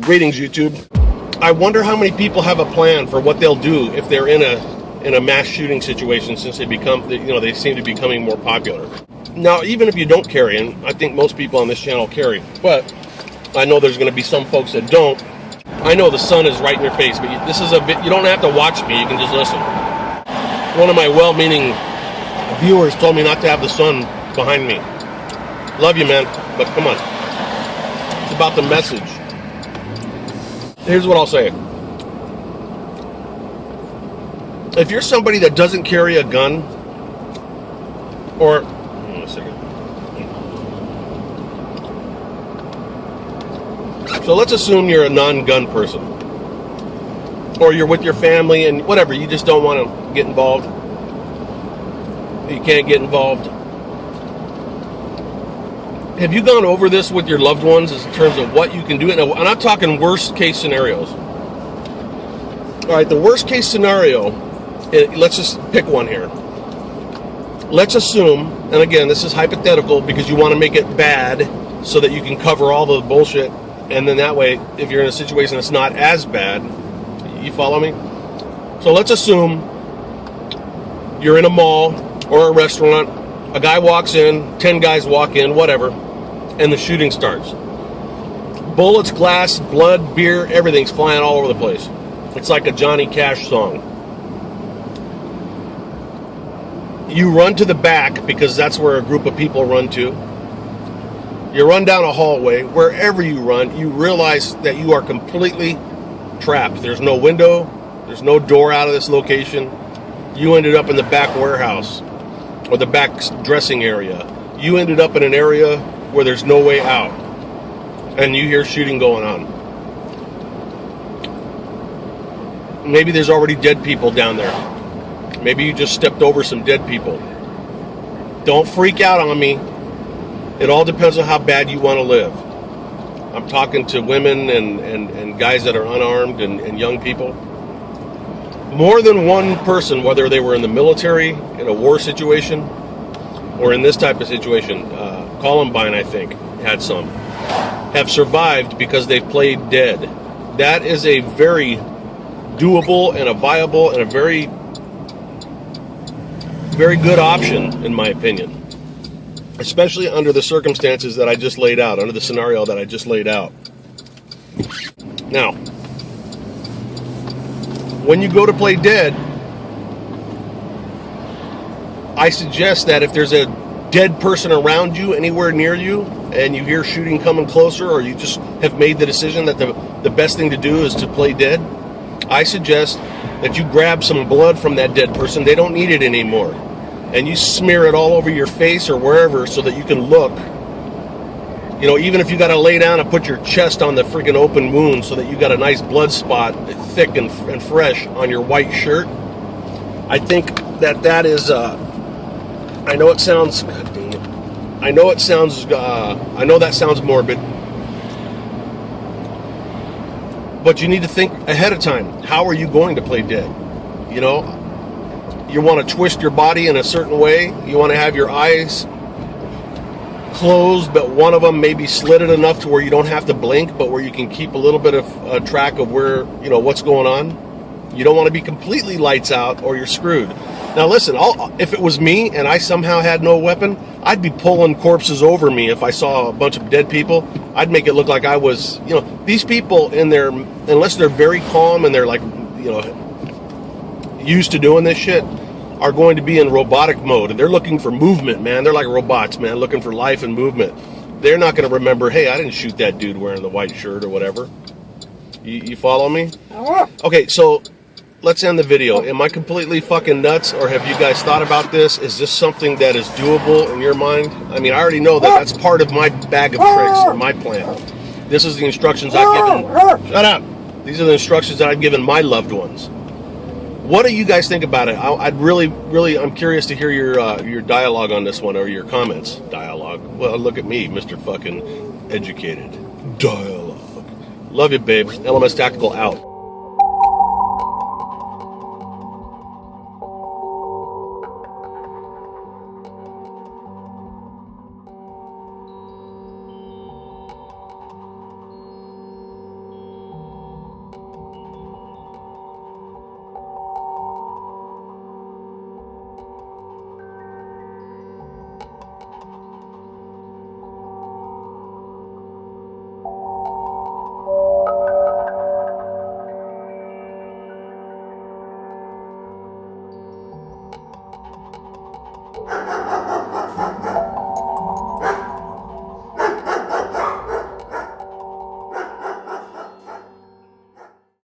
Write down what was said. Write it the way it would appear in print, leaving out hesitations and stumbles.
Greetings, YouTube. I wonder how many people have a plan for what they'll do if they're in a mass shooting situation, since they seem to be becoming more popular. Now, even if you don't carry, and I think most people on this channel carry, but I know there's going to be some folks that don't. I know the sun is right in your face, but this is you don't have to watch me, you can just listen. One of my well-meaning viewers told me not to have the sun behind me. Love you, man, but come on. It's about the message. Here's what I'll say. If you're somebody that doesn't carry a gun, or hold on a second. So let's assume you're a non-gun person, or you're with your family and whatever, you just don't want to get involved. You can't get involved. Have you gone over this with your loved ones in terms of what you can do? Now, I'm not talking worst case scenarios. All right, the worst case scenario, let's just pick one here. Let's assume, and again, this is hypothetical because you want to make it bad so that you can cover all the bullshit, and then that way, if you're in a situation that's not as bad, you follow me? So let's assume you're in a mall or a restaurant, a guy walks in, 10 guys walk in, whatever, and the shooting starts. Bullets, glass, blood, beer, everything's flying all over the place. It's like a Johnny Cash song. You run to the back because that's where a group of people run to. You run down a hallway. Wherever you run, you realize that you are completely trapped. There's no window. There's no door out of this location. You ended up in the back warehouse or the back dressing area. You ended up in an area where there's no way out, and you hear shooting going on. Maybe there's already dead people down there. Maybe you just stepped over some dead people. Don't freak out on me. It all depends on how bad you want to live. I'm talking to women and guys that are unarmed and young people. More than one person, whether they were in the military, in a war situation, or in this type of situation, Columbine, I think, had some, have survived because they've played dead. That is a very doable and a viable and a very, very good option, in my opinion. Especially under the circumstances that I just laid out, under the scenario that I just laid out. Now, when you go to play dead, I suggest that if there's a dead person around you, anywhere near you, and you hear shooting coming closer, or you just have made the decision that the best thing to do is to play dead, I suggest that you grab some blood from that dead person. They don't need it anymore. And you smear it all over your face or wherever so that you can look. You know, even if you got to lay down and put your chest on the freaking open wound so that you got a nice blood spot, thick and fresh on your white shirt. I think that is, I know it sounds, God dang it. I know that sounds morbid. But you need to think ahead of time. How are you going to play dead? You know? You want to twist your body in a certain way. You want to have your eyes closed, but one of them maybe slitted enough to where you don't have to blink, but where you can keep a little bit of track of where, you know, what's going on. You don't want to be completely lights out or you're screwed. Now listen, if it was me and I somehow had no weapon, I'd be pulling corpses over me if I saw a bunch of dead people. I'd make it look like I was, you know, these people in their, unless they're very calm and they're like, you know, used to doing this shit, are going to be in robotic mode, and they're looking for movement, man. They're like robots, man, looking for life and movement. They're not going to remember, hey, I didn't shoot that dude wearing the white shirt or whatever. You follow me? Okay, so let's end the video. Am I completely fucking nuts, or have you guys thought about this? Is this something that is doable in your mind? I mean, I already know that that's part of my bag of tricks or my plan. This is the instructions I've given. Shut up. These are the instructions that I've given my loved ones. What do you guys think about it? I'm curious to hear your dialogue on this one, or your comments. Dialogue. Well, look at me, Mr. fucking educated. Dialogue. Love you, babe. LMS Tactical out.